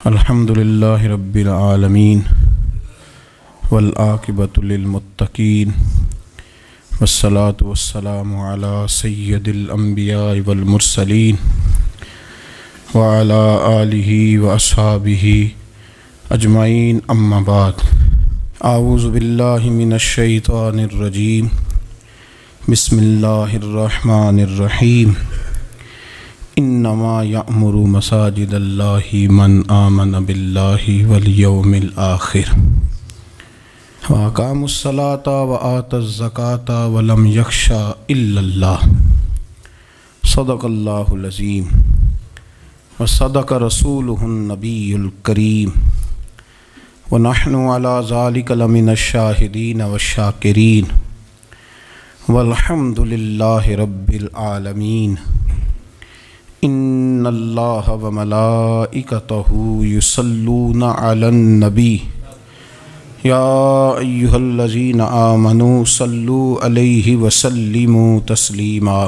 الحمدللہ رب العالمین والعاقبۃ للمتقین والصلاة والسلام علی سید الانبیاء والمرسلین وعلی آلہ واصحابہ اجمعین اما بعد اعوذ باللہ من الشیطان الرجیم بسم اللہ الرحمن الرحیم انما یأمر مساجد اللہ من آمن باللہ والیوم الآخر واقام الصلاۃ وآت الزکاۃ ولم یخش الا اللہ صدق اللہ العظیم وصدق رسولہ النبی الکریم ونحن علی ذلک لمن الشاہدین والشاکرین والحمد للہ رب العالمین ان اللہ وملائکتہ یصلون علی النبی یا ایہا الذین آمنوا صلوا علیہ وسلموا تسلیما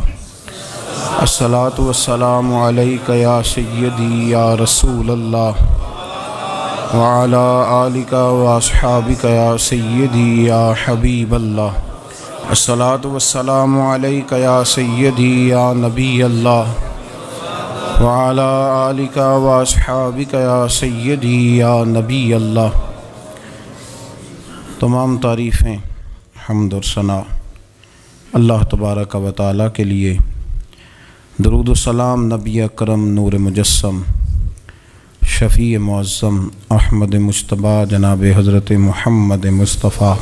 الصلاۃ والسلام علیک یا سیدی یا رسول اللہ وعلی آلک واصحابک یا سیدی یا حبیب اللہ الصلاۃ والسلام علیک یا سیدی یا نبی اللہ وعلی آلک واصحابک یا سیدی یا نبی اللہ۔ تمام تعریفیں حمد و ثنا اللہ تبارک و تعالیٰ کے لیے، درود و سلام نبی اکرم نور مجسم شفیع معظم احمد مجتبیٰ جناب حضرت محمد مصطفیٰ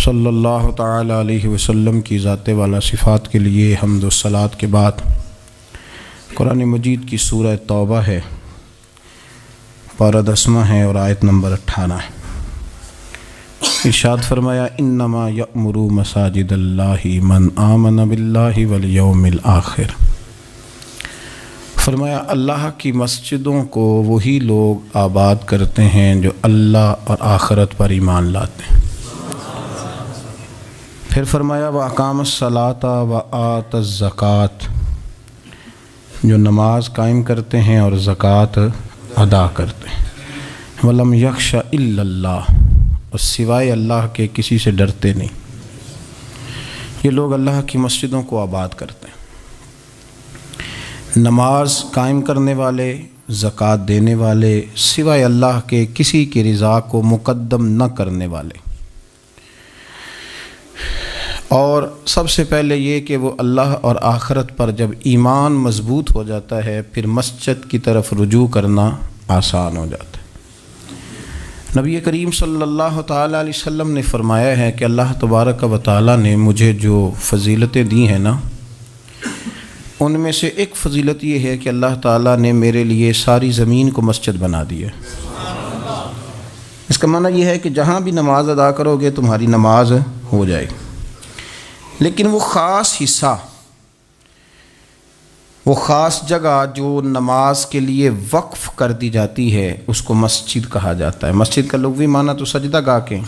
صلی اللہ تعالی علیہ وسلم کی ذات والا صفات کے لیے حمد و صلات کے بعد قرآن مجید کی سورہ توبہ ہے، پارہ 10 ہے اور آیت نمبر 18 ہے۔ ارشاد فرمایا انما یأمر مساجد اللہ من آمن باللہ والیوم الآخر۔ فرمایا اللہ کی مسجدوں کو وہی لوگ آباد کرتے ہیں جو اللہ اور آخرت پر ایمان لاتے ہیں۔ پھر فرمایا وَأَقَامَ الصَّلَاةَ وَآتَ الزَّكَاةَ، جو نماز قائم کرتے ہیں اور زکوٰۃ ادا کرتے ہیں۔ وَلَمْ يَخْشَ إِلَّا اللَّهُ، اور سوائے اللہ کے کسی سے ڈرتے نہیں۔ یہ لوگ اللہ کی مسجدوں کو آباد کرتے ہیں، نماز قائم کرنے والے، زکوٰۃ دینے والے، سوائے اللہ کے کسی کی رضا کو مقدم نہ کرنے والے، اور سب سے پہلے یہ کہ وہ اللہ اور آخرت پر جب ایمان مضبوط ہو جاتا ہے پھر مسجد کی طرف رجوع کرنا آسان ہو جاتا ہے۔ نبی کریم صلی اللہ تعالی علیہ وسلم نے فرمایا ہے کہ اللہ تبارک و تعالی نے مجھے جو فضیلتیں دی ہیں نا، ان میں سے ایک فضیلت یہ ہے کہ اللہ تعالیٰ نے میرے لیے ساری زمین کو مسجد بنا دی ہے۔ اس کا معنی یہ ہے کہ جہاں بھی نماز ادا کرو گے تمہاری نماز ہو جائے گی، لیکن وہ خاص حصہ، وہ خاص جگہ جو نماز کے لیے وقف کر دی جاتی ہے اس کو مسجد کہا جاتا ہے۔ مسجد کا لغوی معنی تو سجدہ گاہ کے،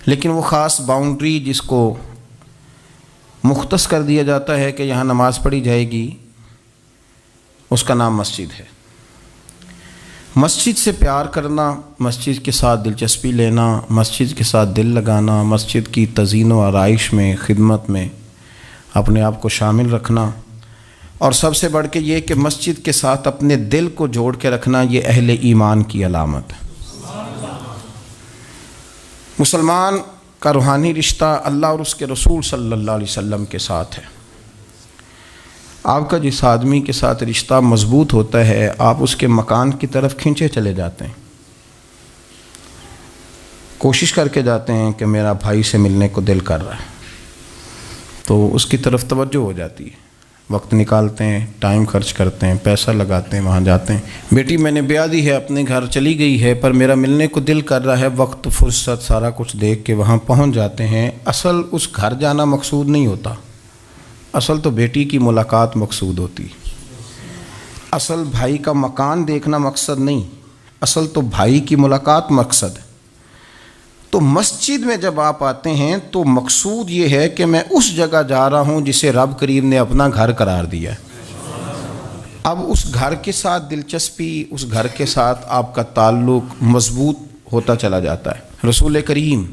لیکن وہ خاص باؤنڈری جس کو مختص کر دیا جاتا ہے کہ یہاں نماز پڑھی جائے گی، اس کا نام مسجد ہے۔ مسجد سے پیار کرنا، مسجد کے ساتھ دلچسپی لینا، مسجد کے ساتھ دل لگانا، مسجد کی تزئین و آرائش میں، خدمت میں اپنے آپ کو شامل رکھنا، اور سب سے بڑھ کے یہ کہ مسجد کے ساتھ اپنے دل کو جوڑ کے رکھنا، یہ اہل ایمان کی علامت ہے۔ مسلمان کا روحانی رشتہ اللہ اور اس کے رسول صلی اللہ علیہ وسلم کے ساتھ ہے۔ آپ کا جس آدمی کے ساتھ رشتہ مضبوط ہوتا ہے آپ اس کے مکان کی طرف کھنچے چلے جاتے ہیں، کوشش کر کے جاتے ہیں کہ میرا بھائی سے ملنے کو دل کر رہا ہے، تو اس کی طرف توجہ ہو جاتی ہے، وقت نکالتے ہیں، ٹائم خرچ کرتے ہیں، پیسہ لگاتے ہیں، وہاں جاتے ہیں۔ بیٹی میں نے بیاہ دی ہے، اپنے گھر چلی گئی ہے، پر میرا ملنے کو دل کر رہا ہے، وقت فرصت سارا کچھ دیکھ کے وہاں پہنچ جاتے ہیں۔ اصل اس گھر جانا مقصود نہیں ہوتا، اصل تو بیٹی کی ملاقات مقصود ہوتی، اصل بھائی کا مکان دیکھنا مقصد نہیں، اصل تو بھائی کی ملاقات مقصد ہے۔ تو مسجد میں جب آپ آتے ہیں تو مقصود یہ ہے کہ میں اس جگہ جا رہا ہوں جسے رب کریم نے اپنا گھر قرار دیا ہے۔ اب اس گھر کے ساتھ دلچسپی، اس گھر کے ساتھ آپ کا تعلق مضبوط ہوتا چلا جاتا ہے۔ رسول کریم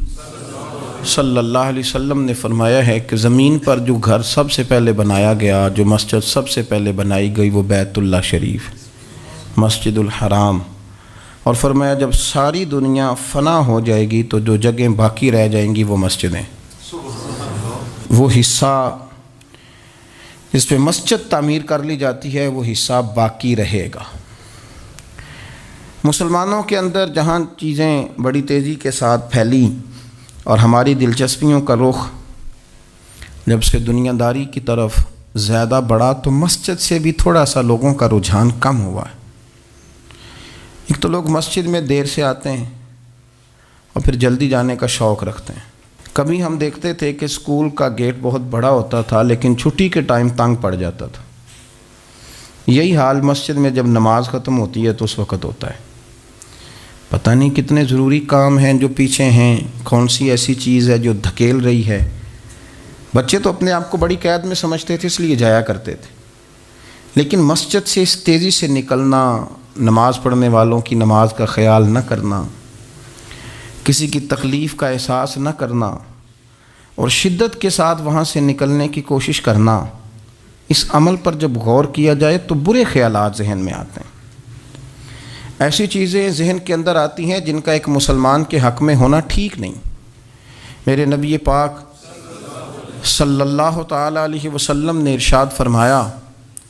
صلی اللہ علیہ وسلم نے فرمایا ہے کہ زمین پر جو گھر سب سے پہلے بنایا گیا، جو مسجد سب سے پہلے بنائی گئی، وہ بیت اللہ شریف، مسجد الحرام، اور فرمایا جب ساری دنیا فنا ہو جائے گی تو جو جگہیں باقی رہ جائیں گی وہ مسجدیں، وہ حصہ جس پہ مسجد تعمیر کر لی جاتی ہے وہ حصہ باقی رہے گا۔ مسلمانوں کے اندر جہاں چیزیں بڑی تیزی کے ساتھ پھیلیں اور ہماری دلچسپیوں کا رخ جب سے دنیا داری کی طرف زیادہ بڑھا تو مسجد سے بھی تھوڑا سا لوگوں کا رجحان کم ہوا ہے۔ ایک تو لوگ مسجد میں دیر سے آتے ہیں اور پھر جلدی جانے کا شوق رکھتے ہیں۔ کبھی ہم دیکھتے تھے کہ اسکول کا گیٹ بہت بڑا ہوتا تھا لیکن چھٹی کے ٹائم تنگ پڑ جاتا تھا۔ یہی حال مسجد میں جب نماز ختم ہوتی ہے تو اس وقت ہوتا ہے۔ پتہ نہیں کتنے ضروری کام ہیں جو پیچھے ہیں، کون سی ایسی چیز ہے جو دھکیل رہی ہے۔ بچے تو اپنے آپ کو بڑی قید میں سمجھتے تھے اس لیے جایا کرتے تھے، لیکن مسجد سے اس تیزی سے نکلنا، نماز پڑھنے والوں کی نماز کا خیال نہ کرنا، کسی کی تکلیف کا احساس نہ کرنا اور شدت کے ساتھ وہاں سے نکلنے کی کوشش کرنا، اس عمل پر جب غور کیا جائے تو برے خیالات ذہن میں آتے ہیں۔ ایسی چیزیں ذہن کے اندر آتی ہیں جن کا ایک مسلمان کے حق میں ہونا ٹھیک نہیں۔ میرے نبی پاک صلی اللہ تعالی علیہ وسلم نے ارشاد فرمایا،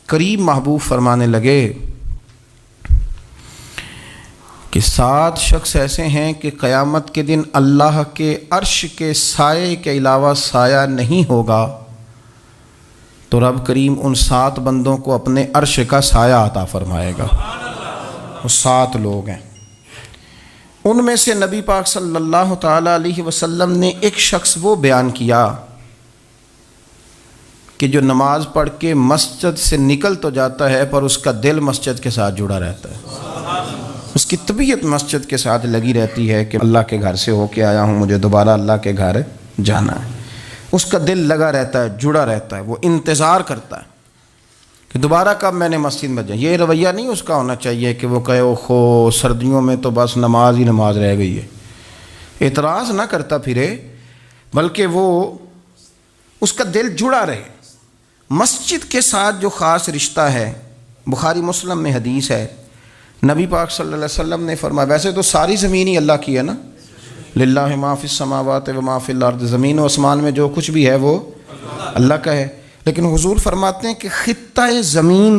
قریب محبوب فرمانے لگے کہ 7 شخص ایسے ہیں کہ قیامت کے دن اللہ کے عرش کے سائے کے علاوہ سایہ نہیں ہوگا، تو رب کریم ان 7 بندوں کو اپنے عرش کا سایہ عطا فرمائے گا۔ وہ 7 لوگ ہیں، ان میں سے نبی پاک صلی اللہ تعالی علیہ وسلم نے ایک شخص وہ بیان کیا کہ جو نماز پڑھ کے مسجد سے نکل تو جاتا ہے پر اس کا دل مسجد کے ساتھ جڑا رہتا ہے، اس کی طبیعت مسجد کے ساتھ لگی رہتی ہے کہ اللہ کے گھر سے ہو کے آیا ہوں، مجھے دوبارہ اللہ کے گھر جانا ہے۔ اس کا دل لگا رہتا ہے، جڑا رہتا ہے، وہ انتظار کرتا ہے کہ دوبارہ کب میں نے مسجد میں جائیں۔ یہ رویہ نہیں اس کا ہونا چاہیے کہ وہ کہے اوہو سردیوں میں تو بس نماز ہی نماز رہ گئی ہے، اعتراض نہ کرتا پھرے، بلکہ وہ اس کا دل جڑا رہے۔ مسجد کے ساتھ جو خاص رشتہ ہے، بخاری مسلم میں حدیث ہے، نبی پاک صلی اللہ علیہ وسلم نے فرمایا، ویسے تو ساری زمین ہی اللہ کی ہے نا، للہ ما فی السماوات و ما فی الارض، زمین و آسمان میں جو کچھ بھی ہے وہ اللہ کا ہے، لیکن حضور فرماتے ہیں کہ خطہ زمین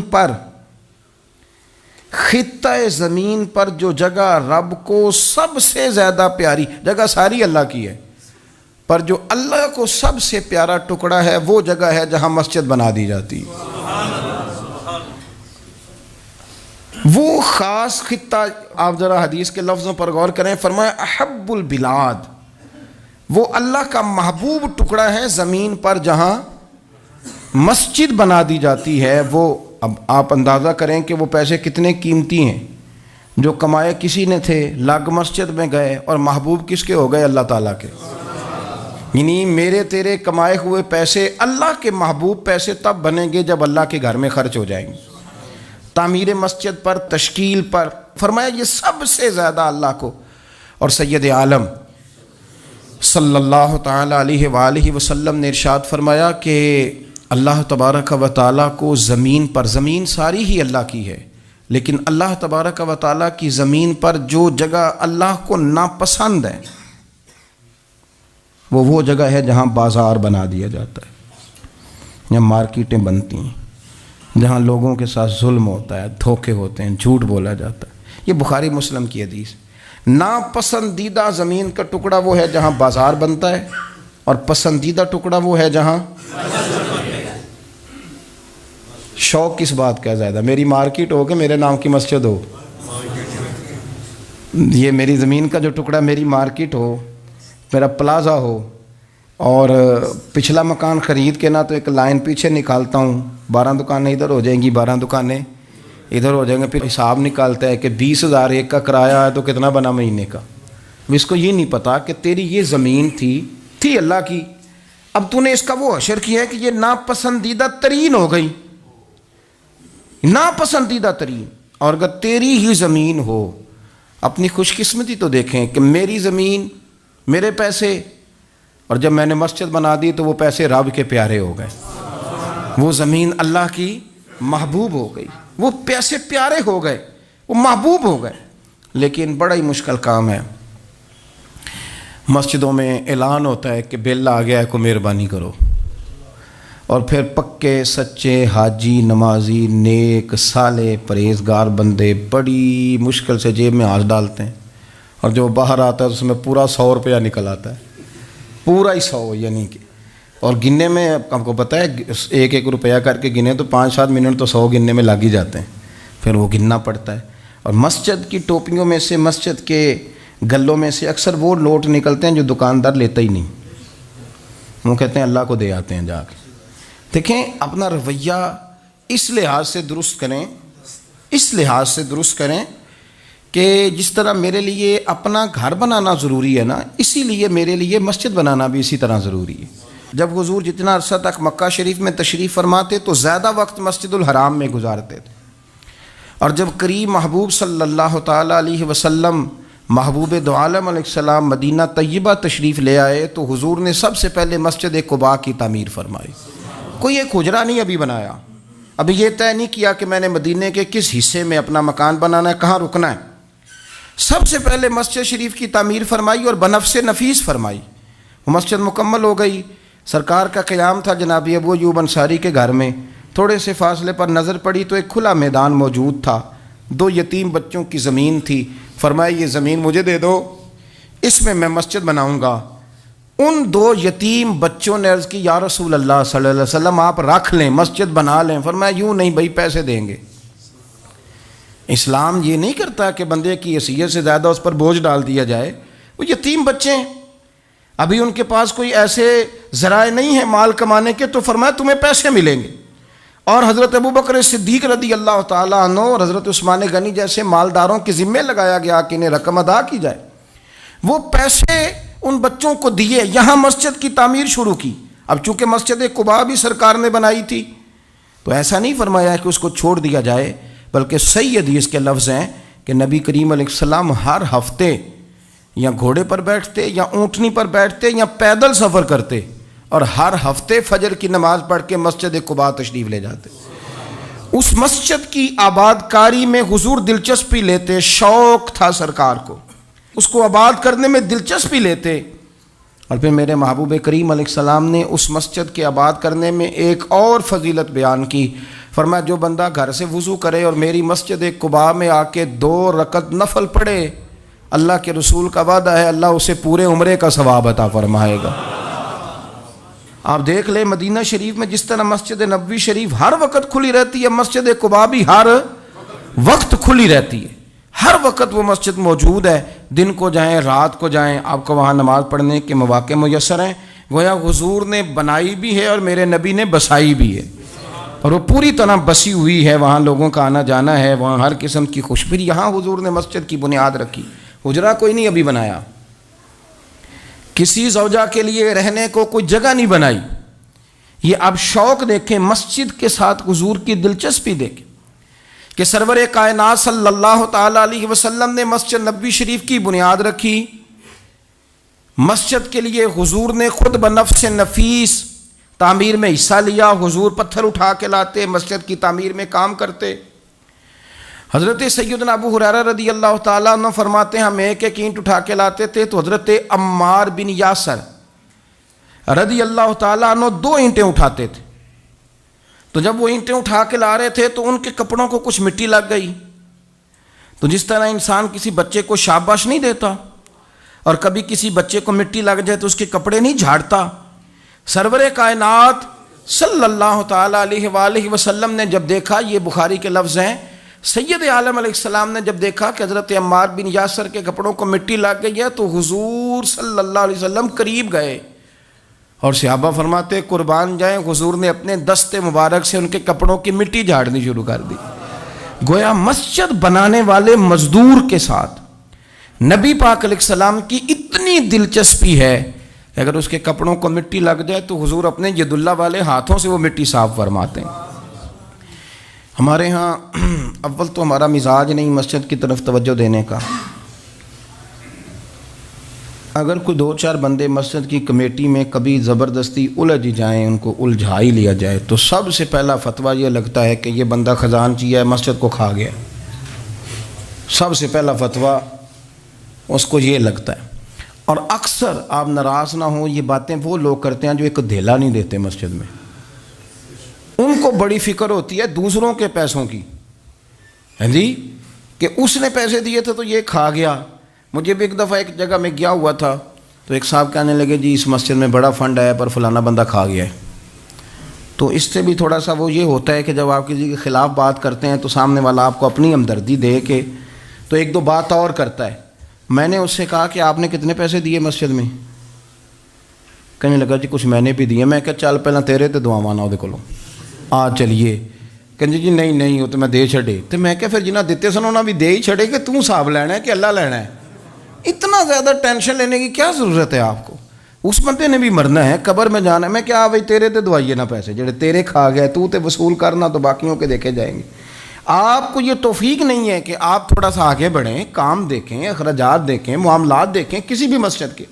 پر جو جگہ رب کو سب سے زیادہ پیاری جگہ، ساری اللہ کی ہے، پر جو اللہ کو سب سے پیارا ٹکڑا ہے وہ جگہ ہے جہاں مسجد بنا دی جاتی ہے۔ وہ خاص خطہ، آپ ذرا حدیث کے لفظوں پر غور کریں، فرمایا احب البلاد، وہ اللہ کا محبوب ٹکڑا ہے زمین پر جہاں مسجد بنا دی جاتی ہے۔ وہ اب آپ اندازہ کریں کہ وہ پیسے کتنے قیمتی ہیں، جو کمائے کسی نے تھے، لگ مسجد میں گئے، اور محبوب کس کے ہو گئے؟ اللہ تعالیٰ کے۔ یعنی میرے تیرے کمائے ہوئے پیسے اللہ کے محبوب پیسے تب بنیں گے جب اللہ کے گھر میں خرچ ہو جائیں گے، تعمیر مسجد پر، تشکیل پر۔ فرمایا یہ سب سے زیادہ اللہ کو، اور سید عالم صلی اللہ تعالی علیہ وآلہ وسلم نے ارشاد فرمایا کہ اللہ تبارک و تعالیٰ کو زمین پر، زمین ساری ہی اللہ کی ہے، لیکن اللہ تبارک و تعالیٰ کی زمین پر جو جگہ اللہ کو ناپسند ہے وہ جگہ ہے جہاں بازار بنا دیا جاتا ہے، جہاں مارکیٹیں بنتی ہیں، جہاں لوگوں کے ساتھ ظلم ہوتا ہے، دھوکے ہوتے ہیں، جھوٹ بولا جاتا ہے۔ یہ بخاری مسلم کی حدیث۔ ناپسندیدہ زمین کا ٹکڑا وہ ہے جہاں بازار بنتا ہے، اور پسندیدہ ٹکڑا وہ ہے جہاں شوق کس بات کا زیادہ، میری مارکیٹ ہو کہ میرے نام کی مسجد ہو، یہ میری زمین کا جو ٹکڑا میری مارکیٹ ہو، میرا پلازا ہو، اور پچھلا مکان خرید کے نہ تو ایک لائن پیچھے نکالتا ہوں، 12 دکانیں ادھر ہو جائیں گی، 12 دکانیں ادھر ہو جائیں گے، پھر حساب نکالتا ہے کہ 20,000 ایک کا کرایہ ہے تو کتنا بنا مہینے کا۔ اس کو یہ نہیں پتا کہ تیری یہ زمین تھی اللہ کی، اب تو نے اس کا وہ حشر کیا ہے کہ یہ ناپسندیدہ ترین ہو گئی، ناپسندیدہ ترین. اور اگر تیری ہی زمین ہو، اپنی خوش قسمتی تو دیکھیں کہ میری زمین، میرے پیسے، اور جب میں نے مسجد بنا دی تو وہ پیسے رب کے پیارے ہو گئے، وہ زمین اللہ کی محبوب ہو گئی، وہ پیسے پیارے ہو گئے، وہ محبوب ہو گئے. لیکن بڑا ہی مشکل کام ہے. مسجدوں میں اعلان ہوتا ہے کہ بل آ گیا ہے، کو مہربانی کرو، اور پھر پکے سچے حاجی، نمازی، نیک صالح پرہیزگار بندے بڑی مشکل سے جیب میں ہاتھ ڈالتے ہیں، اور جو باہر آتا ہے اس میں پورا 100 روپیہ نکل آتا ہے، پورا ہی 100. یعنی کہ اور گننے میں آپ کو پتہ ہے 1-1 روپیہ کر کے گنے تو 5-7 منٹ تو 100 گننے میں لگ ہی جاتے ہیں، پھر وہ گننا پڑتا ہے. اور مسجد کی ٹوپیوں میں سے، مسجد کے گلوں میں سے اکثر وہ نوٹ نکلتے ہیں جو دکاندار لیتا ہی نہیں، وہ کہتے ہیں اللہ کو دے آتے ہیں جا کے. دیکھیں اپنا رویہ اس لحاظ سے درست کریں، اس لحاظ سے درست کریں کہ جس طرح میرے لیے اپنا گھر بنانا ضروری ہے نا، اسی لیے میرے لیے مسجد بنانا بھی اسی طرح ضروری ہے. جب حضور جتنا عرصہ تک مکہ شریف میں تشریف فرماتے تو زیادہ وقت مسجد الحرام میں گزارتے تھے، اور جب قریب محبوب صلی اللہ تعالیٰ علیہ وسلم، محبوب دو عالم علیہ السلام مدینہ طیبہ تشریف لے آئے تو حضور نے سب سے پہلے مسجد قباء کی تعمیر فرمائی. کوئی ایک حجرہ نہیں ابھی بنایا، ابھی یہ طے نہیں کیا کہ میں نے مدینے کے کس حصے میں اپنا مکان بنانا ہے، کہاں رکنا ہے. سب سے پہلے مسجد شریف کی تعمیر فرمائی اور بنفس نفیس فرمائی. وہ مسجد مکمل ہو گئی. سرکار کا قیام تھا جناب ابو ایوب انصاری کے گھر میں. تھوڑے سے فاصلے پر نظر پڑی تو ایک کھلا میدان موجود تھا، 2 یتیم بچوں کی زمین تھی. فرمایا یہ زمین مجھے دے دو، اس میں میں مسجد بناؤں گا. ان 2 یتیم بچوں نے عرض کی یا رسول اللہ صلی اللہ علیہ وسلم آپ رکھ لیں، مسجد بنا لیں. فرمایا یوں نہیں بھائی، پیسے دیں گے. اسلام یہ نہیں کرتا کہ بندے کی حیثیت سے زیادہ اس پر بوجھ ڈال دیا جائے. وہ یتیم بچے ہیں، ابھی ان کے پاس کوئی ایسے ذرائع نہیں ہیں مال کمانے کے، تو فرمایا تمہیں پیسے ملیں گے. اور حضرت ابوبکر صدیق رضی اللہ تعالیٰ عنہ اور حضرت عثمان غنی جیسے مالداروں کے ذمے لگایا گیا کہ انہیں رقم ادا کی جائے. وہ پیسے ان بچوں کو دیے، یہاں مسجد کی تعمیر شروع کی. اب چونکہ مسجد قباء بھی سرکار نے بنائی تھی تو ایسا نہیں فرمایا کہ اس کو چھوڑ دیا جائے، بلکہ صحیح حدیث کے لفظ ہیں کہ نبی کریم علیہ السلام ہر ہفتے یا گھوڑے پر بیٹھتے یا اونٹنی پر بیٹھتے یا پیدل سفر کرتے، اور ہر ہفتے فجر کی نماز پڑھ کے مسجد قباء تشریف لے جاتے. اس مسجد کی آباد کاری میں حضور دلچسپی لیتے، شوق تھا سرکار کو، اس کو آباد کرنے میں دلچسپی لیتے. اور پھر میرے محبوب کریم علیہ السلام نے اس مسجد کے آباد کرنے میں ایک اور فضیلت بیان کی. فرمایا جو بندہ گھر سے وضو کرے اور میری مسجد قباء میں آ کے 2 رکعت نفل پڑھے، اللہ کے رسول کا وعدہ ہے اللہ اسے پورے عمرے کا ثواب عطا فرمائے گا. آپ دیکھ لیں مدینہ شریف میں جس طرح مسجد نبوی شریف ہر وقت کھلی رہتی ہے، مسجد قباء بھی ہر وقت کھلی رہتی ہے، ہر وقت وہ مسجد موجود ہے. دن کو جائیں رات کو جائیں آپ کو وہاں نماز پڑھنے کے مواقع میسر ہیں. گویا حضور نے بنائی بھی ہے اور میرے نبی نے بسائی بھی ہے، اور وہ پوری طرح بسی ہوئی ہے. وہاں لوگوں کا آنا جانا ہے، وہاں ہر قسم کی خوشبری. یہاں حضور نے مسجد کی بنیاد رکھی، حجرہ کوئی نہیں ابھی بنایا، کسی زوجہ کے لیے رہنے کو کوئی جگہ نہیں بنائی. یہ اب شوق دیکھیں، مسجد کے ساتھ حضور کی دلچسپی دیکھیں کہ سرور کائنات صلی اللہ تعالیٰ علیہ وسلم نے مسجد نبوی شریف کی بنیاد رکھی. مسجد کے لیے حضور نے خود بنفس نفیس تعمیر میں حصہ لیا. حضور پتھر اٹھا کے لاتے، مسجد کی تعمیر میں کام کرتے. حضرت سیدنا ابو ہریرہ رضی اللہ تعالیٰ عنہ فرماتے ہیں ہم ایک اینٹ اٹھا کے لاتے تھے تو حضرت عمار بن یاسر رضی اللہ تعالیٰ عنہ 2 اینٹیں اٹھاتے تھے. تو جب وہ اینٹیں اٹھا کے لا رہے تھے تو ان کے کپڑوں کو کچھ مٹی لگ گئی. تو جس طرح انسان کسی بچے کو شاباش نہیں دیتا اور کبھی کسی بچے کو مٹی لگ جائے تو اس کے کپڑے نہیں جھاڑتا، سرور کائنات صلی اللہ تعالیٰ علیہ وآلہ وسلم نے جب دیکھا، یہ بخاری کے لفظ ہیں، سید عالم علیہ السلام نے جب دیکھا کہ حضرت عمار بن یاسر کے کپڑوں کو مٹی لگ گئی ہے تو حضور صلی اللہ علیہ وسلم قریب گئے اور صحابہ فرماتے قربان جائیں حضور نے اپنے دست مبارک سے ان کے کپڑوں کی مٹی جھاڑنی شروع کر دی. گویا مسجد بنانے والے مزدور کے ساتھ نبی پاک علیہ السلام کی اتنی دلچسپی ہے کہ اگر اس کے کپڑوں کو مٹی لگ جائے تو حضور اپنے ید اللہ والے ہاتھوں سے وہ مٹی صاف فرماتے ہیں. ہمارے ہاں اول تو ہمارا مزاج نہیں مسجد کی طرف توجہ دینے کا. اگر کوئی 2-4 بندے مسجد کی کمیٹی میں کبھی زبردستی الجھ جائیں، ان کو الجھا ہی لیا جائے، تو سب سے پہلا فتویٰ یہ لگتا ہے کہ یہ بندہ خزانچی ہے، مسجد کو کھا گیا. سب سے پہلا فتویٰ اس کو یہ لگتا ہے. اور اکثر آپ ناراض نہ ہوں، یہ باتیں وہ لوگ کرتے ہیں جو ایک دھیلا نہیں دیتے مسجد میں. ان کو بڑی فکر ہوتی ہے دوسروں کے پیسوں کی، ہاں جی، کہ اس نے پیسے دیے تھے تو یہ کھا گیا. مجھے بھی ایک دفعہ ایک جگہ میں گیا ہوا تھا تو ایک صاحب کہنے لگے جی اس مسجد میں بڑا فنڈ آیا پر فلانا بندہ کھا گیا ہے. تو اس سے بھی تھوڑا سا وہ یہ ہوتا ہے کہ جب آپ کسی کے خلاف بات کرتے ہیں تو سامنے والا آپ کو اپنی ہمدردی دے کے تو 1-2 بات اور کرتا ہے. میں نے اس سے کہا کہ آپ نے کتنے پیسے دیے مسجد میں؟ کہنے لگا جی کچھ میں نے بھی دیے. میں کہا چل پہلے تیرے تے دعا مانا وہ کولوں آ چلیے. کہنے جی نہیں وہ تو میں دے چھڑے. تو میں کہا پھر جنہیں دیتے سن انہوں نے بھی دے ہی چھڑے کہ توں حساب لینا ہے کہ اللہ لینا ہے. اتنا زیادہ ٹینشن لینے کی کیا ضرورت ہے آپ کو؟ اس بندے نے بھی مرنا ہے، قبر میں جانا ہے. میں کیا بھائی تیرے تے دعائیے نہ پیسے جڑے تیرے کھا گئے، تو تے وصول کرنا تو باقیوں کے دیکھے جائیں گے. آپ کو یہ توفیق نہیں ہے کہ آپ تھوڑا سا آگے بڑھیں، کام دیکھیں، اخراجات دیکھیں، معاملات دیکھیں کسی بھی مسجد کے.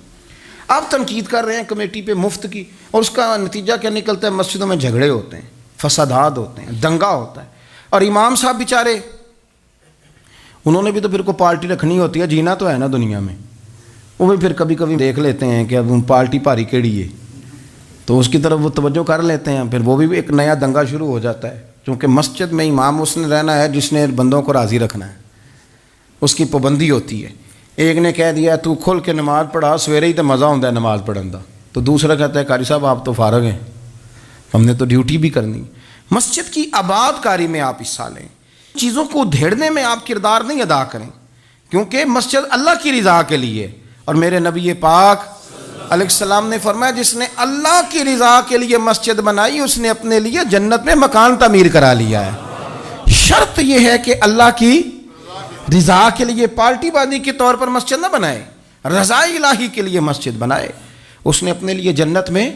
آپ تنقید کر رہے ہیں کمیٹی پہ مفت کی، اور اس کا نتیجہ کیا نکلتا ہے؟ مسجدوں میں جھگڑے ہوتے ہیں، فسادات ہوتے ہیں، دنگا ہوتا ہے. اور امام صاحب بیچارے انہوں نے بھی تو پھر کو پارٹی رکھنی ہوتی ہے، جینا تو ہے نا دنیا میں. وہ بھی پھر کبھی کبھی دیکھ لیتے ہیں کہ اب پارٹی بھاری کیڑی ہے تو اس کی طرف وہ توجہ کر لیتے ہیں. پھر وہ بھی ایک نیا دنگا شروع ہو جاتا ہے، کیونکہ مسجد میں امام اس نے رہنا ہے جس نے بندوں کو راضی رکھنا ہے، اس کی پابندی ہوتی ہے. ایک نے کہہ دیا تو کھل کے نماز پڑھا، سویرے ہی تو مزہ ہوتا ہے نماز پڑھن دا، تو دوسرا کہتا ہے قاری صاحب آپ تو فارغ ہیں، ہم نے تو ڈیوٹی بھی کرنی. مسجد کی آباد کاری میں آپ حصہ لیں، چیزوں کو دھیڑنے میں آپ کردار نہیں ادا کریں، کیونکہ مسجد اللہ کی رضا کے لیے. اور میرے نبی پاک علیہ السلام نے فرمایا جس نے اللہ کی رضا کے لیے مسجد بنائی اس نے اپنے لیے جنت میں مکان تعمیر کرا لیا ہے. شرط یہ ہے کہ اللہ کی رضا کے لیے پارٹی بازی کے طور پر مسجد نہ بنائے، رضا الہی کے لیے مسجد بنائے. اس نے اپنے لیے جنت میں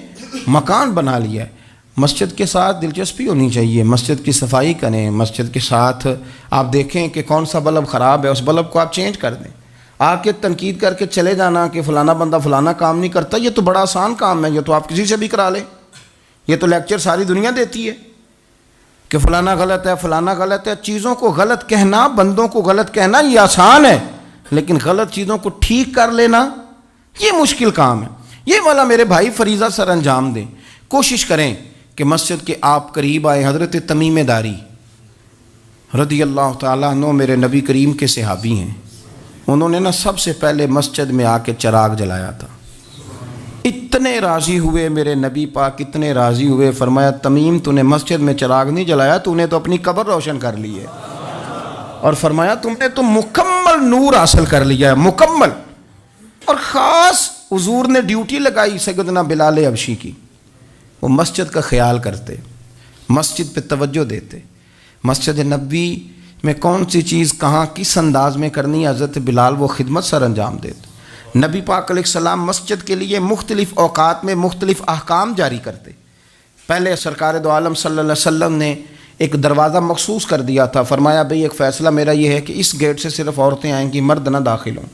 مکان بنا لیا ہے. مسجد کے ساتھ دلچسپی ہونی چاہیے، مسجد کی صفائی کریں، مسجد کے ساتھ آپ دیکھیں کہ کون سا بلب خراب ہے اس بلب کو آپ چینج کر دیں. آ کے تنقید کر کے چلے جانا کہ فلانا بندہ فلانا کام نہیں کرتا، یہ تو بڑا آسان کام ہے، یہ تو آپ کسی سے بھی کرا لیں. یہ تو لیکچر ساری دنیا دیتی ہے کہ فلانا غلط ہے فلانا غلط ہے. چیزوں کو غلط کہنا، بندوں کو غلط کہنا یہ آسان ہے، لیکن غلط چیزوں کو ٹھیک کر لینا یہ مشکل کام ہے. یہ والا میرے بھائی فریضہ سر انجام دیں. کوشش کریں کہ مسجد کے آپ قریب آئے. حضرت تمیم داری رضی اللہ تعالیٰ عنہ میرے نبی کریم کے صحابی ہیں. انہوں نے سب سے پہلے مسجد میں آ کے چراغ جلایا تھا. اتنے راضی ہوئے میرے نبی پاک، اتنے راضی ہوئے، فرمایا تمیم تو نے مسجد میں چراغ نہیں جلایا، تو نے تو اپنی قبر روشن کر لی ہے. اور فرمایا تم نے تو مکمل نور حاصل کر لیا ہے، مکمل. اور خاص حضور نے ڈیوٹی لگائی سیدنا بلال حبشی کی. وہ مسجد کا خیال کرتے، مسجد پہ توجہ دیتے. مسجد نبوی میں کون سی چیز کہاں کس انداز میں کرنی ہے، حضرت بلال وہ خدمت سر انجام دیتے. نبی پاک علیہ السلام مسجد کے لیے مختلف اوقات میں مختلف احکام جاری کرتے. پہلے سرکار دو عالم صلی اللہ علیہ وسلم نے ایک دروازہ مخصوص کر دیا تھا. فرمایا بھئی ایک فیصلہ میرا یہ ہے کہ اس گیٹ سے صرف عورتیں آئیں گی، مرد نہ داخل ہوں.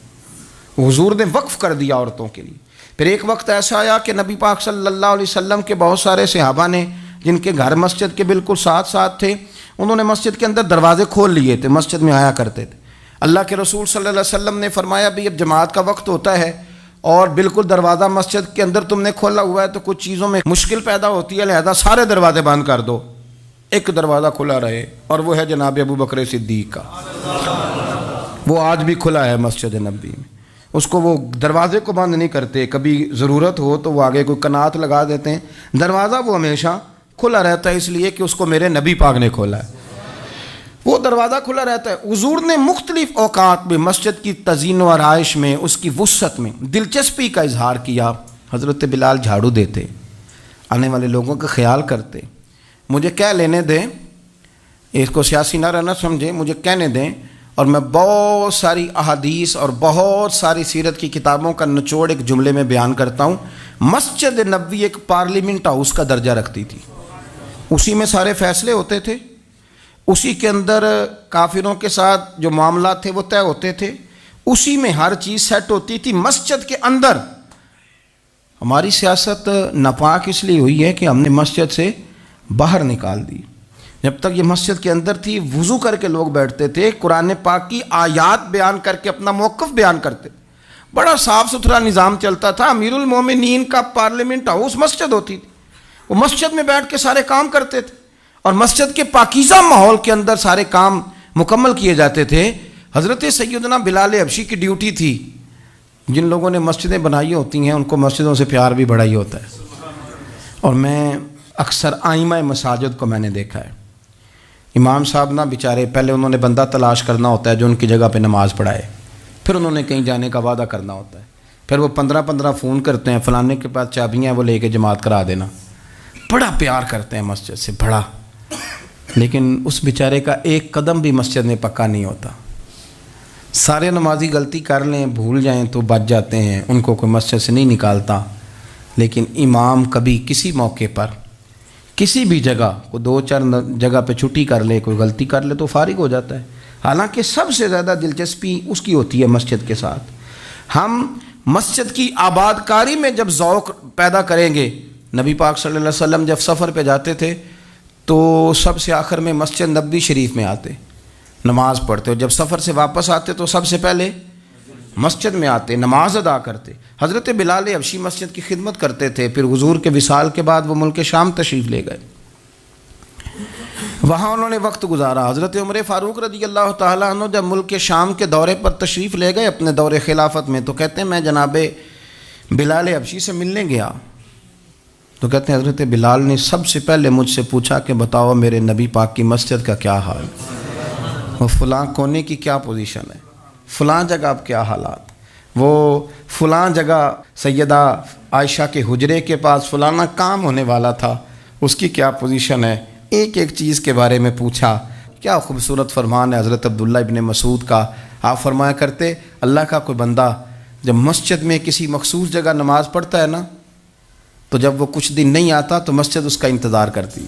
حضور نے وقف کر دیا عورتوں کے لیے. پھر ایک وقت ایسا آیا کہ نبی پاک صلی اللہ علیہ وسلم کے بہت سارے صحابہ نے جن کے گھر مسجد کے بالکل ساتھ ساتھ تھے، انہوں نے مسجد کے اندر دروازے کھول لیے تھے، مسجد میں آیا کرتے تھے. اللہ کے رسول صلی اللہ علیہ وسلم نے فرمایا بھی اب جماعت کا وقت ہوتا ہے اور بالکل دروازہ مسجد کے اندر تم نے کھولا ہوا ہے تو کچھ چیزوں میں مشکل پیدا ہوتی ہے، لہذا سارے دروازے بند کر دو، ایک دروازہ کھلا رہے، اور وہ ہے جناب ابو بکر صدیق کا. وہ آج بھی کھلا ہے مسجد نبوی میں. اس کو وہ دروازے کو بند نہیں کرتے، کبھی ضرورت ہو تو وہ آگے کوئی کنات لگا دیتے ہیں. دروازہ وہ ہمیشہ کھلا رہتا ہے، اس لیے کہ اس کو میرے نبی پاک نے کھولا ہے. وہ دروازہ کھلا رہتا ہے. حضور نے مختلف اوقات میں مسجد کی تزئین و آرائش میں، اس کی وسعت میں دلچسپی کا اظہار کیا. حضرت بلال جھاڑو دیتے، آنے والے لوگوں کا خیال کرتے. مجھے کہہ لینے دیں، اس کو سیاسی نہ رہنا سمجھیں، مجھے کہنے دیں اور میں بہت ساری احادیث اور بہت ساری سیرت کی کتابوں کا نچوڑ ایک جملے میں بیان کرتا ہوں. مسجد نبوی ایک پارلیمنٹ ہاؤس کا درجہ رکھتی تھی، اسی میں سارے فیصلے ہوتے تھے، اسی کے اندر کافروں کے ساتھ جو معاملات تھے وہ طے ہوتے تھے، اسی میں ہر چیز سیٹ ہوتی تھی۔ مسجد کے اندر ہماری سیاست ناپاک اس لیے ہوئی ہے کہ ہم نے مسجد سے باہر نکال دی۔ جب تک یہ مسجد کے اندر تھی، وضو کر کے لوگ بیٹھتے تھے، قرآن پاک کی آیات بیان کر کے اپنا موقف بیان کرتے، بڑا صاف ستھرا نظام چلتا تھا۔ امیر المومنین کا پارلیمنٹ ہاؤس مسجد ہوتی تھی، وہ مسجد میں بیٹھ کے سارے کام کرتے تھے، اور مسجد کے پاکیزہ ماحول کے اندر سارے کام مکمل کیے جاتے تھے۔ حضرت سیدنا بلال حبشی کی ڈیوٹی تھی، جن لوگوں نے مسجدیں بنائی ہوتی ہیں ان کو مسجدوں سے پیار بھی بڑا ہی ہوتا ہے، اور میں اکثر آئمہ مساجد کو میں نے دیکھا ہے، امام صاحب نہ بیچارے پہلے انہوں نے بندہ تلاش کرنا ہوتا ہے جو ان کی جگہ پہ نماز پڑھائے، پھر انہوں نے کہیں جانے کا وعدہ کرنا ہوتا ہے، پھر وہ 15 فون کرتے ہیں، فلانے کے پاس چابیاں ہیں وہ لے کے جماعت کرا دینا، بڑا پیار کرتے ہیں مسجد سے بڑا، لیکن اس بیچارے کا ایک قدم بھی مسجد میں پکا نہیں ہوتا۔ سارے نمازی غلطی کر لیں، بھول جائیں تو بچ جاتے ہیں، ان کو کوئی مسجد سے نہیں نکالتا، لیکن امام کبھی کسی موقع پر کسی بھی جگہ کو 2-4 جگہ پہ چھٹی کر لے، کوئی غلطی کر لے تو فارغ ہو جاتا ہے، حالانکہ سب سے زیادہ دلچسپی اس کی ہوتی ہے مسجد کے ساتھ۔ ہم مسجد کی آباد کاری میں جب ذوق پیدا کریں گے، نبی پاک صلی اللہ علیہ وسلم جب سفر پہ جاتے تھے تو سب سے آخر میں مسجد نبوی شریف میں آتے، نماز پڑھتے، اور جب سفر سے واپس آتے تو سب سے پہلے مسجد میں آتے، نماز ادا کرتے۔ حضرت بلال حبشی مسجد کی خدمت کرتے تھے، پھر حضور کے وصال کے بعد وہ ملک شام تشریف لے گئے، وہاں انہوں نے وقت گزارا۔ حضرت عمر فاروق رضی اللہ تعالیٰ عنہ جب ملک شام کے دورے پر تشریف لے گئے اپنے دور خلافت میں، تو کہتے ہیں میں جناب بلال حبشی سے ملنے گیا، تو کہتے ہیں حضرت بلال نے سب سے پہلے مجھ سے پوچھا کہ بتاؤ میرے نبی پاک کی مسجد کا کیا حال، وہ فلاں کونے کی کیا پوزیشن ہے، فلاں جگہ اب کیا حالات، وہ فلاں جگہ سیدہ عائشہ کے حجرے کے پاس فلانا کام ہونے والا تھا، اس کی کیا پوزیشن ہے، ایک ایک چیز کے بارے میں پوچھا۔ کیا خوبصورت فرمان ہے حضرت عبداللہ ابن مسعود کا، آپ فرمایا کرتے اللہ کا کوئی بندہ جب مسجد میں کسی مخصوص جگہ نماز پڑھتا ہے نا، تو جب وہ کچھ دن نہیں آتا تو مسجد اس کا انتظار کرتی،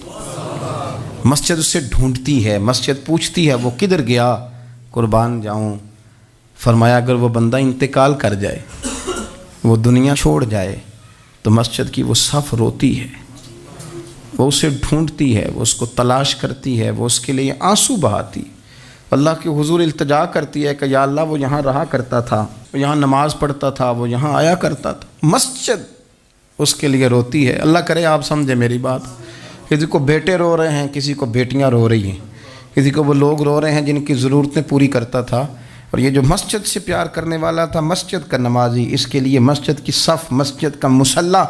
مسجد اس سے ڈھونڈتی ہے، مسجد پوچھتی ہے وہ کدھر گیا، قربان جاؤں۔ فرمایا اگر وہ بندہ انتقال کر جائے، وہ دنیا چھوڑ جائے، تو مسجد کی وہ صف روتی ہے، وہ اسے ڈھونڈتی ہے، وہ اس کو تلاش کرتی ہے، وہ اس کے لیے آنسو بہاتی، اللہ کے حضور التجا کرتی ہے کہ یا اللہ وہ یہاں رہا کرتا تھا، وہ یہاں نماز پڑھتا تھا، وہ یہاں آیا کرتا تھا، مسجد اس کے لیے روتی ہے۔ اللہ کرے آپ سمجھے میری بات، کسی کو بیٹے رو رہے ہیں، کسی کو بیٹیاں رو رہی ہیں، کسی کو وہ لوگ رو رہے ہیں جن کی ضرورتیں پوری کرتا تھا، اور یہ جو مسجد سے پیار کرنے والا تھا، مسجد کا نمازی، اس کے لیے مسجد کی صف، مسجد کا مصلی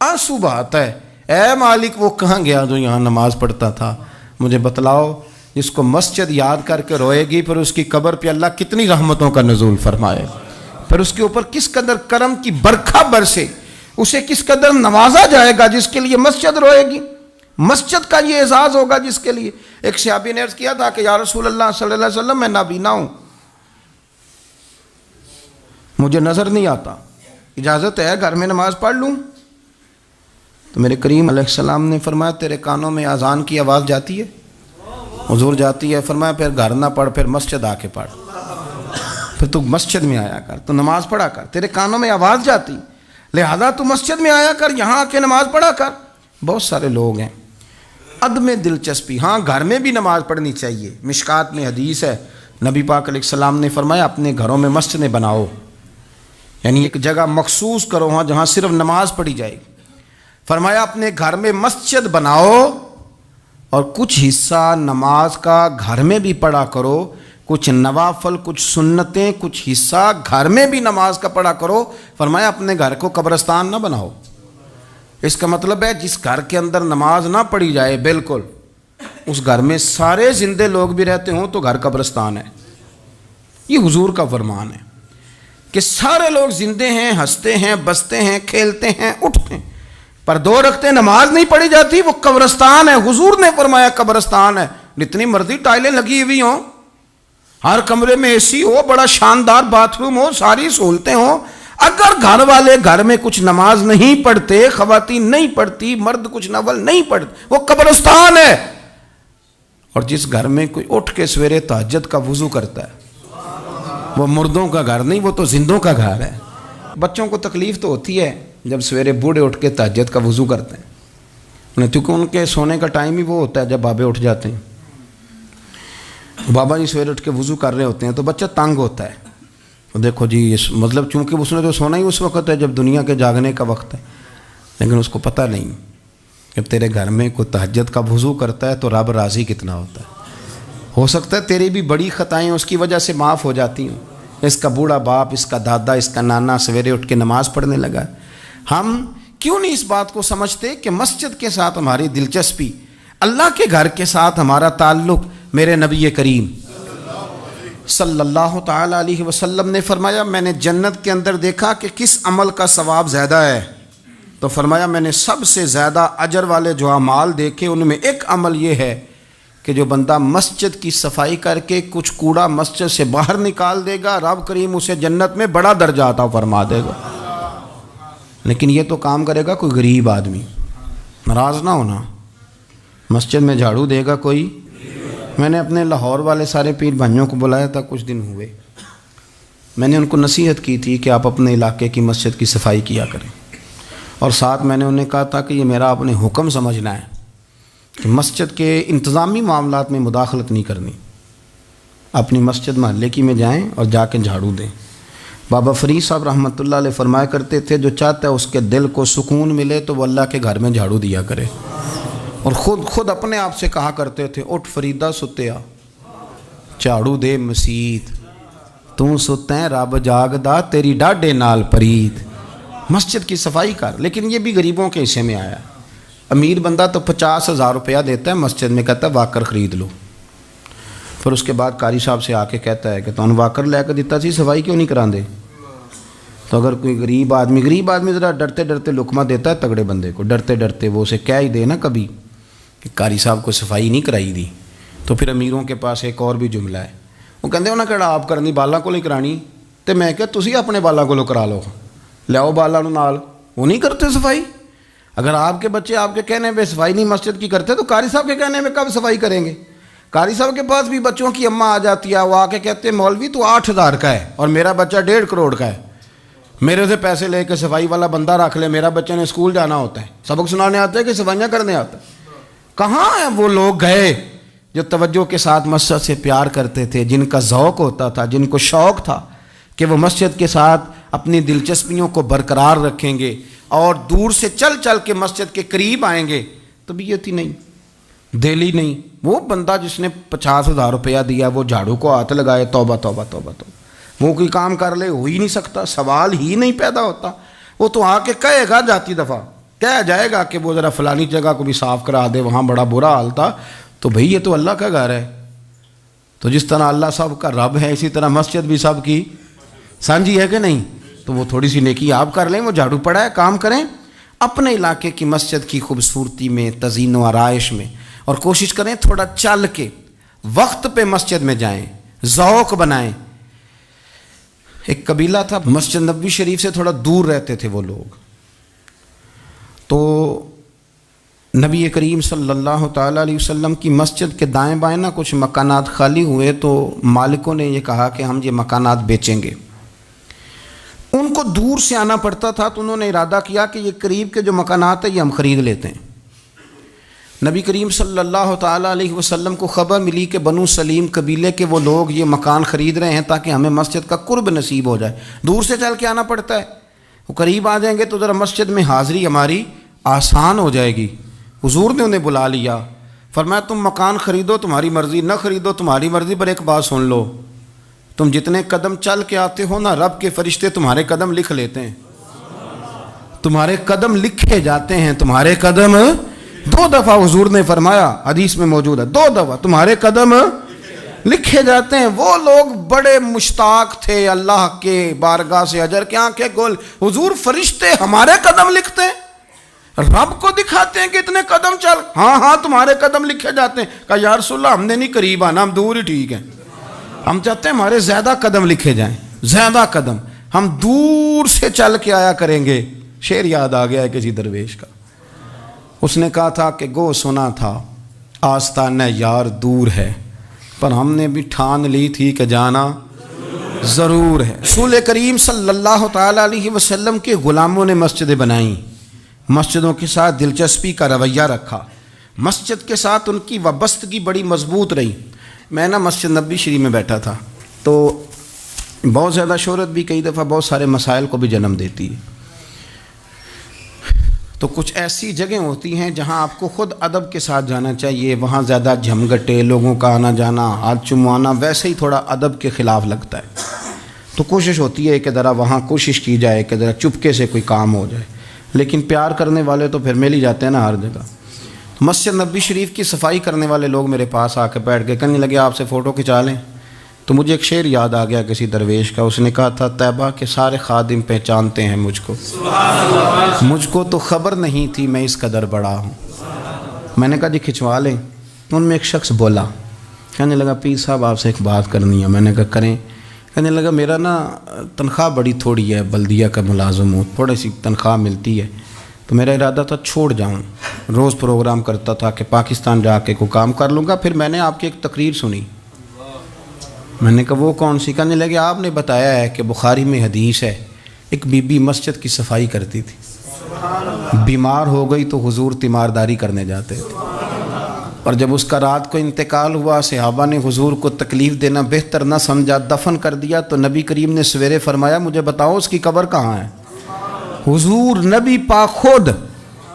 آنسو بہاتا ہے، اے مالک وہ کہاں گیا جو یہاں نماز پڑھتا تھا، مجھے بتلاؤ۔ جس کو مسجد یاد کر کے روئے گی، پھر اس کی قبر پہ اللہ کتنی رحمتوں کا نزول فرمائے، پھر اس کے اوپر کس قدر کرم کی برکھا برسے، اسے کس قدر نوازا جائے گا جس کے لیے مسجد روئے گی، مسجد کا یہ اعزاز ہوگا جس کے لیے۔ ایک صحابی نے عرض کیا تھا کہ یا رسول اللہ صلی اللہ علیہ وسلم میں نابینا ہوں، مجھے نظر نہیں آتا، اجازت ہے گھر میں نماز پڑھ لوں؟ تو میرے کریم علیہ السلام نے فرمایا تیرے کانوں میں اذان کی آواز جاتی ہے؟ حضور جاتی ہے۔ فرمایا پھر گھر نہ پڑھ، پھر مسجد آ کے پڑھ، پھر تو مسجد میں آیا کر، تو نماز پڑھا کر، تیرے کانوں میں آواز جاتی، لہذا تو مسجد میں آیا کر، یہاں آ کے نماز پڑھا کر۔ بہت سارے لوگ ہیں عدم دلچسپی، ہاں گھر میں بھی نماز پڑھنی چاہیے، مشکات میں حدیث ہے، نبی پاک علیہ السلام نے فرمایا اپنے گھروں میں مسجدیں بناؤ، یعنی ایک جگہ مخصوص کرو ہاں جہاں صرف نماز پڑھی جائے گی۔ فرمایا اپنے گھر میں مسجد بناؤ اور کچھ حصہ نماز کا گھر میں بھی پڑھا کرو، کچھ نوافل، کچھ سنتیں، کچھ حصہ گھر میں بھی نماز کا پڑھا کرو۔ فرمایا اپنے گھر کو قبرستان نہ بناؤ۔ اس کا مطلب ہے جس گھر کے اندر نماز نہ پڑھی جائے بالکل، اس گھر میں سارے زندے لوگ بھی رہتے ہوں تو گھر قبرستان ہے۔ یہ حضور کا فرمان ہے کہ سارے لوگ زندے ہیں، ہنستے ہیں، بستے ہیں، کھیلتے ہیں، اٹھتے ہیں، پر 2 رکعتیں نماز نہیں پڑھی جاتی، وہ قبرستان ہے۔ حضور نے فرمایا قبرستان ہے، جتنی مرضی ٹائلیں لگی ہوئی ہوں، ہر کمرے میں اے سی ہو، بڑا شاندار باتھ روم ہو، ساری سہولتیں ہوں، اگر گھر والے گھر میں کچھ نماز نہیں پڑھتے، خواتین نہیں پڑھتی، مرد کچھ نفل نہیں پڑھتے، وہ قبرستان ہے۔ اور جس گھر میں کوئی اٹھ کے سویرے تہجد کا وضو کرتا ہے، وہ مردوں کا گھر نہیں، وہ تو زندوں کا گھر ہے۔ بچوں کو تکلیف تو ہوتی ہے جب سویرے بوڑھے اٹھ کے تہجد کا وضو کرتے ہیں، کیونکہ ان کے سونے کا ٹائم ہی وہ ہوتا ہے جب بابے اٹھ جاتے ہیں۔ بابا جی سویرے اٹھ کے وضو کر رہے ہوتے ہیں تو بچہ تنگ ہوتا ہے، تو دیکھو جی مطلب چونکہ اس نے تو سونا ہی اس وقت ہے جب دنیا کے جاگنے کا وقت ہے، لیکن اس کو پتہ نہیں جب تیرے گھر میں کوئی تہجد کا وضو کرتا ہے تو رب راضی کتنا ہوتا ہے۔ ہو سکتا ہے تیری بھی بڑی خطائیں اس کی وجہ سے معاف ہو جاتی ہوں، اس کا بوڑھا باپ، اس کا دادا، اس کا نانا سویرے اٹھ کے نماز پڑھنے لگا۔ ہم کیوں نہیں اس بات کو سمجھتے کہ مسجد کے ساتھ ہماری دلچسپی، اللہ کے گھر کے ساتھ ہمارا تعلق، میرے نبی کریم صلی اللہ تعالی علیہ وسلم نے فرمایا میں نے جنت کے اندر دیکھا کہ کس عمل کا ثواب زیادہ ہے، تو فرمایا میں نے سب سے زیادہ اجر والے جو اعمال دیکھے ان میں ایک عمل یہ ہے کہ جو بندہ مسجد کی صفائی کر کے کچھ کوڑا مسجد سے باہر نکال دے گا، رب کریم اسے جنت میں بڑا درجہ عطا فرما دے گا۔ لیکن یہ تو کام کرے گا کوئی غریب آدمی، ناراض نہ ہونا، مسجد میں جھاڑو دے گا کوئی۔ میں نے اپنے لاہور والے سارے پیر بھائیوں کو بلایا تھا، کچھ دن ہوئے، میں نے ان کو نصیحت کی تھی کہ آپ اپنے علاقے کی مسجد کی صفائی کیا کریں، اور ساتھ میں نے انہیں کہا تھا کہ یہ میرا اپنے حکم سمجھنا ہے کہ مسجد کے انتظامی معاملات میں مداخلت نہیں کرنی، اپنی مسجد محلے کی میں جائیں اور جا کے جھاڑو دیں۔ بابا فرید صاحب رحمۃ اللہ علیہ فرمایا کرتے تھے جو چاہتا ہے اس کے دل کو سکون ملے تو وہ اللہ کے گھر میں جھاڑو دیا کرے، اور خود اپنے آپ سے کہا کرتے تھے اٹھ فریدہ ستیا جھاڑو دے مسیت، تو ستیں رب جاگدا تیری ڈاڈے نال پرید، مسجد کی صفائی کر۔ لیکن یہ بھی غریبوں کے حصے میں آیا، امیر بندہ تو 50,000 روپیہ دیتا ہے مسجد میں، کہتا ہے واکر خرید لو، پھر اس کے بعد قاری صاحب سے آ کے کہتا ہے کہ تو واکر لے کے دیتا سی، صفائی کیوں نہیں کراندے؟ تو اگر کوئی غریب آدمی ذرا ڈرتے ڈرتے لقمہ دیتا ہے تگڑے بندے کو، ڈرتے ڈرتے وہ اسے کہہ ہی دے نا کبھی کہ قاری صاحب کو صفائی نہیں کرائی دی، تو پھر امیروں کے پاس ایک اور بھی جملہ ہے، وہ کہتے ہیں انہیں کہڑا آپ کرنی بالا کو نہیں کرانی، تو میں کہ تسی اپنے بالا کو کرا لو، لیاؤ بالا نو نال، وہ نہیں کرتے صفائی۔ اگر آپ کے بچے آپ کے کہنے پہ صفائی نہیں مسجد کی کرتے تو قاری صاحب کے کہنے میں کب صفائی کریں گے؟ قاری صاحب کے پاس بھی بچوں کی اماں آ جاتی ہے، وہ آ کے کہتے ہیں مولوی تو 8,000 کا ہے اور میرا بچہ 1.5 کروڑ کا ہے، میرے سے پیسے لے کے صفائی والا بندہ رکھ لے، میرا بچے نے اسکول جانا ہوتا ہے، سبق سنانے آتا ہے کہ صفائیاں کرنے آتا ہے۔ کہاں ہیں وہ لوگ گئے جو توجہ کے ساتھ مسجد سے پیار کرتے تھے، جن کا ذوق ہوتا تھا، جن کو شوق تھا کہ وہ مسجد کے ساتھ اپنی دلچسپیوں کو برقرار رکھیں گے اور دور سے چل چل کے مسجد کے قریب آئیں گے؟ طبیعت ہی نہیں، دل ہی نہیں۔ وہ بندہ جس نے 50,000 روپیہ دیا وہ جھاڑو کو ہاتھ لگائے، توبہ توبہ توبہ توبہ، وہ کوئی کام کر لے، ہو ہی نہیں سکتا، سوال ہی نہیں پیدا ہوتا۔ وہ تو آ کے کہے گا جاتی دفعہ، کہہ جائے گا کہ وہ ذرا فلانی جگہ کو بھی صاف کرا دے، وہاں بڑا برا حال تھا، تو بھئی یہ تو اللہ کا گھر ہے، تو جس طرح اللہ سب کا رب ہے اسی طرح مسجد بھی سب کی سانجھی ہے کہ نہیں؟ تو وہ تھوڑی سی نیکی آپ کر لیں، وہ جھاڑو پڑا ہے، کام کریں اپنے علاقے کی مسجد کی خوبصورتی میں، تزئین و آرائش میں، اور کوشش کریں تھوڑا چل کے وقت پہ مسجد میں جائیں، ذوق بنائیں۔ ایک قبیلہ تھا مسجد نبوی شریف سے تھوڑا دور رہتے تھے وہ لوگ، تو نبی کریم صلی اللہ تعالیٰ علیہ وسلم کی مسجد کے دائیں بائیں نا کچھ مکانات خالی ہوئے، تو مالکوں نے یہ کہا کہ ہم یہ مکانات بیچیں گے۔ ان کو دور سے آنا پڑتا تھا تو انہوں نے ارادہ کیا کہ یہ قریب کے جو مکانات ہیں یہ ہم خرید لیتے ہیں۔ نبی کریم صلی اللہ تعالیٰ علیہ وسلم کو خبر ملی کہ بنو سلیم قبیلے کے وہ لوگ یہ مکان خرید رہے ہیں تاکہ ہمیں مسجد کا قرب نصیب ہو جائے، دور سے چل کے آنا پڑتا ہے، وہ قریب آ جائیں گے تو ذرا مسجد میں حاضری ہماری آسان ہو جائے گی۔ حضور نے انہیں بلا لیا، فرمایا تم مکان خریدو تمہاری مرضی، نہ خریدو تمہاری مرضی، پر ایک بات سن لو، تم جتنے قدم چل کے آتے ہو نا، رب کے فرشتے تمہارے قدم لکھ لیتے ہیں، تمہارے قدم لکھے جاتے ہیں، تمہارے قدم 2 دفعہ حضور نے فرمایا، حدیث میں موجود ہے، 2 دفعہ تمہارے قدم لکھے جاتے ہیں۔ وہ لوگ بڑے مشتاق تھے اللہ کے بارگاہ سے اجر کے آنکھیں کھول، حضور فرشتے ہمارے قدم لکھتے ہیں، رب کو دکھاتے ہیں کہ اتنے قدم چل، ہاں تمہارے قدم لکھے جاتے ہیں۔ کہا یا رسول اللہ ہم نے نہیں قریب آنا، ہم دور ہی ٹھیک ہیں، ہم چاہتے ہیں ہمارے زیادہ قدم لکھے جائیں، زیادہ قدم، ہم دور سے چل کے آیا کریں گے۔ شعر یاد آ گیا ہے کسی درویش کا، اس نے کہا تھا کہ گو سنا تھا آستانہ یار دور ہے، پر ہم نے بھی ٹھان لی تھی کہ جانا ضرور ہے۔ رسول کریم صلی اللہ تعالیٰ علیہ وسلم کے غلاموں نے مسجدیں بنائیں، مسجدوں کے ساتھ دلچسپی کا رویہ رکھا، مسجد کے ساتھ ان کی وابستگی بڑی مضبوط رہی۔ میں نا مسجد نبوی شریف میں بیٹھا تھا تو بہت زیادہ شہرت بھی کئی دفعہ بہت سارے مسائل کو بھی جنم دیتی ہے، تو کچھ ایسی جگہیں ہوتی ہیں جہاں آپ کو خود ادب کے ساتھ جانا چاہیے، وہاں زیادہ جھمگٹے لوگوں کا آنا جانا، ہاتھ چموانا ویسے ہی تھوڑا ادب کے خلاف لگتا ہے، تو کوشش ہوتی ہے کہ ذرا وہاں کوشش کی جائے کہ ذرا چپکے سے کوئی کام ہو جائے، لیکن پیار کرنے والے تو پھر مل ہی جاتے ہیں نا ہر جگہ۔ مسجد نبوی شریف کی صفائی کرنے والے لوگ میرے پاس آ کے بیٹھ گئے، کہنے لگے آپ سے فوٹو کھنچا لیں، تو مجھے ایک شعر یاد آ گیا کسی درویش کا، اس نے کہا تھا طیبہ کے سارے خادم پہچانتے ہیں مجھ کو تو خبر نہیں تھی میں اس قدر بڑا ہوں۔ میں نے کہا جی کھنچوا لیں، ان میں ایک شخص بولا، کہنے لگا پیر صاحب آپ سے ایک بات کرنی ہے۔ میں نے کہا کریں۔ کہنے لگا میرا نا تنخواہ بڑی تھوڑی ہے، بلدیہ کا ملازم ہوں، تھوڑی سی تنخواہ ملتی ہے، تو میرا ارادہ تھا چھوڑ جاؤں، روز پروگرام کرتا تھا کہ پاکستان جا کے کوئی کام کر لوں گا۔ پھر میں نے آپ کی ایک تقریر سنی، میں نے کہا وہ کون سی؟ کہنے لگے آپ نے بتایا ہے کہ بخاری میں حدیث ہے ایک بی بی مسجد کی صفائی کرتی تھی، بیمار ہو گئی تو حضور تیمارداری کرنے جاتے تھے، اور جب اس کا رات کو انتقال ہوا صحابہ نے حضور کو تکلیف دینا بہتر نہ سمجھا، دفن کر دیا، تو نبی کریم نے سویرے فرمایا مجھے بتاؤ اس کی قبر کہاں ہے؟ حضور نبی پاک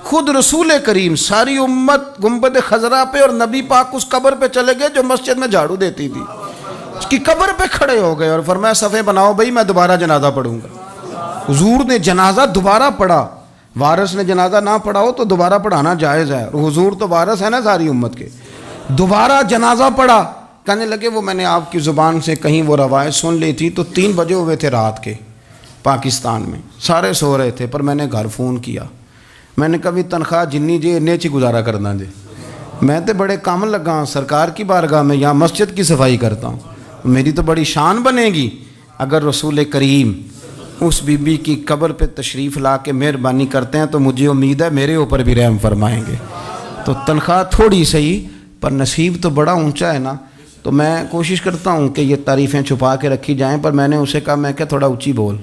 خود رسول کریم ساری امت گنبد خضرا پہ اور نبی پاک اس قبر پہ چلے گئے جو مسجد میں جھاڑو دیتی تھی، اس کی قبر پہ کھڑے ہو گئے اور فرمایا صفحے بناؤ بھائی میں دوبارہ جنازہ پڑھوں گا۔ حضور نے جنازہ دوبارہ پڑھا، وارث نے جنازہ نہ پڑھا ہو تو دوبارہ پڑھانا جائز ہے، اور حضور تو وارث ہے نا ساری امت کے، دوبارہ جنازہ پڑھا۔ کہنے لگے وہ میں نے آپ کی زبان سے کہیں وہ روایت سن لی تھی، تو 3 بجے ہوئے تھے رات کے پاکستان میں، سارے سو رہے تھے، پر میں نے گھر فون کیا، میں نے کبھی تنخواہ جنی جی نیچی گزارا کرنا جی، میں تو بڑے کام لگا ہوں سرکار کی بارگاہ میں، یہاں مسجد کی صفائی کرتا ہوں، میری تو بڑی شان بنے گی اگر رسول کریم اس بی بی کی قبر پہ تشریف لا کے مہربانی کرتے ہیں، تو مجھے امید ہے میرے اوپر بھی رحم فرمائیں گے۔ تو تنخواہ تھوڑی صحیح پر نصیب تو بڑا اونچا ہے نا، تو میں کوشش کرتا ہوں کہ یہ تعریفیں چھپا کے رکھی جائیں، پر میں نے اسے کہا میں کہ تھوڑا اونچی بول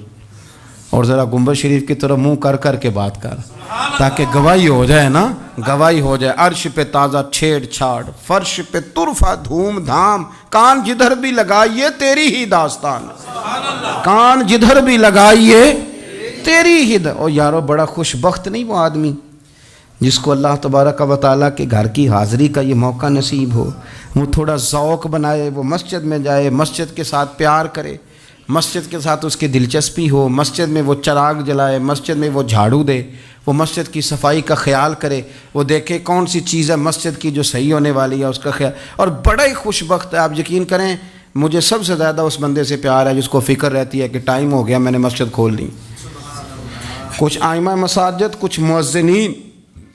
اور ذرا گنبد شریف کی طرف منہ کر کے بات کر، تاکہ گواہی ہو جائے نا، گواہی ہو جائے۔ عرش پہ تازہ چھیڑ چھاڑ، فرش پہ طرفہ دھوم دھام، کان جدھر بھی لگائیے تیری ہی داستان، کان جدھر بھی لگائیے تیری ہی او یارو بڑا خوش بخت نہیں وہ آدمی جس کو اللہ تبارک و تعالیٰ کے گھر کی حاضری کا یہ موقع نصیب ہو، وہ تھوڑا ذوق بنائے، وہ مسجد میں جائے، مسجد کے ساتھ پیار کرے، مسجد کے ساتھ اس کی دلچسپی ہو، مسجد میں وہ چراغ جلائے، مسجد میں وہ جھاڑو دے، وہ مسجد کی صفائی کا خیال کرے، وہ دیکھے کون سی چیز ہے مسجد کی جو صحیح ہونے والی ہے اس کا خیال، اور بڑا ہی خوش بخت ہے۔ آپ یقین کریں مجھے سب سے زیادہ اس بندے سے پیار ہے جس کو فکر رہتی ہے کہ ٹائم ہو گیا میں نے مسجد کھول لی۔ کچھ آئمہ مساجد، کچھ مؤذنین،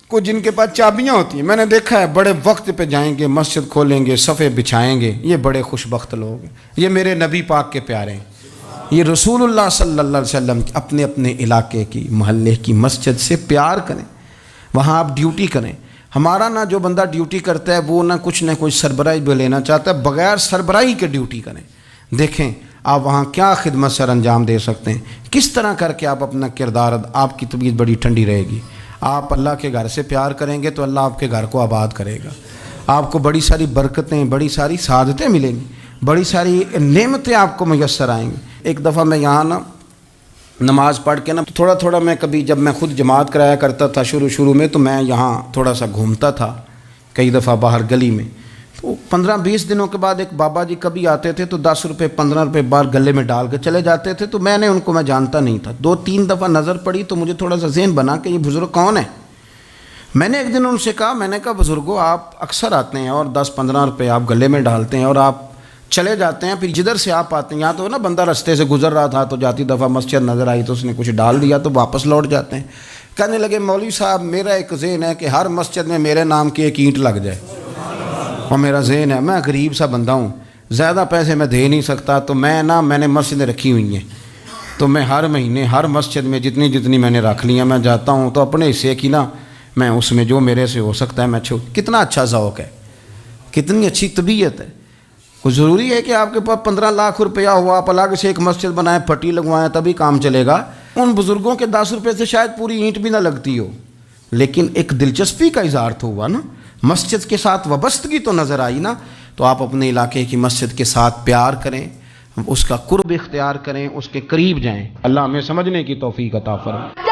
کچھ جن کے پاس چابیاں ہوتی ہیں، میں نے دیکھا ہے بڑے وقت پہ جائیں گے، مسجد کھولیں گے، صفحے بچھائیں گے، یہ بڑے خوش بخت لوگ ہیں، یہ میرے نبی پاک کے پیارے ہیں، یہ رسول اللہ صلی اللہ علیہ وسلم اپنے اپنے علاقے کی محلے کی مسجد سے پیار کریں، وہاں آپ ڈیوٹی کریں۔ ہمارا نہ جو بندہ ڈیوٹی کرتا ہے وہ نہ کچھ سربراہی بھی لینا چاہتا ہے، بغیر سربراہی کے ڈیوٹی کریں، دیکھیں آپ وہاں کیا خدمت سر انجام دے سکتے ہیں، کس طرح کر کے آپ اپنا کردار، آپ کی طبیعت بڑی ٹھنڈی رہے گی۔ آپ اللہ کے گھر سے پیار کریں گے تو اللہ آپ کے گھر کو آباد کرے گا، آپ کو بڑی ساری برکتیں، بڑی ساری سعادتیں ملیں گی، بڑی ساری نعمتیں آپ کو میسر آئیں گی۔ ایک دفعہ میں یہاں نا نماز پڑھ کے نا تھوڑا تھوڑا میں کبھی جب میں خود جماعت کرایا کرتا تھا شروع میں، تو میں یہاں تھوڑا سا گھومتا تھا کئی دفعہ باہر گلی میں، تو 15-20 دنوں کے بعد ایک بابا جی کبھی آتے تھے تو 10 روپے 15 روپے بار گلے میں ڈال کے چلے جاتے تھے، تو میں نے ان کو میں جانتا نہیں تھا، 2-3 دفعہ نظر پڑی تو مجھے تھوڑا سا ذہن بنا کہ یہ بزرگ کون ہے۔ میں نے ایک دن ان سے کہا، میں نے کہا بزرگوں آپ اکثر آتے ہیں اور 10-15 روپے آپ گلے میں ڈالتے ہیں اور آپ چلے جاتے ہیں، پھر جدھر سے آپ آتے ہیں، یہاں تو نا بندہ رستے سے گزر رہا تھا تو جاتی دفعہ مسجد نظر آئی تو اس نے کچھ ڈال دیا تو واپس لوٹ جاتے ہیں۔ کہنے لگے مولوی صاحب میرا ایک ذہن ہے کہ ہر مسجد میں میرے نام کی ایک اینٹ لگ جائے، اور میرا ذہن ہے میں غریب سا بندہ ہوں، زیادہ پیسے میں دے نہیں سکتا، تو میں نے مسجدیں رکھی ہوئی ہیں، تو میں ہر مہینے ہر مسجد میں جتنی میں نے رکھ لی ہیں میں جاتا ہوں، تو اپنے حصے کی نا میں اس میں جو میرے سے ہو سکتا ہے میں کتنا اچھا ذوق ہے۔ کتنی اچھی طبیعت ہے. کوئی ضروری ہے کہ آپ کے پاس 15 لاکھ روپیہ ہوا آپ الگ سے ایک مسجد بنائیں پٹی لگوائیں تبھی کام چلے گا؟ ان بزرگوں کے 10 روپے سے شاید پوری اینٹ بھی نہ لگتی ہو، لیکن ایک دلچسپی کا اظہار تو ہوا نا، مسجد کے ساتھ وابستگی تو نظر آئی نا. تو آپ اپنے علاقے کی مسجد کے ساتھ پیار کریں، اس کا قرب اختیار کریں، اس کے قریب جائیں. اللہ ہمیں سمجھنے کی توفیق عطا فرمائے.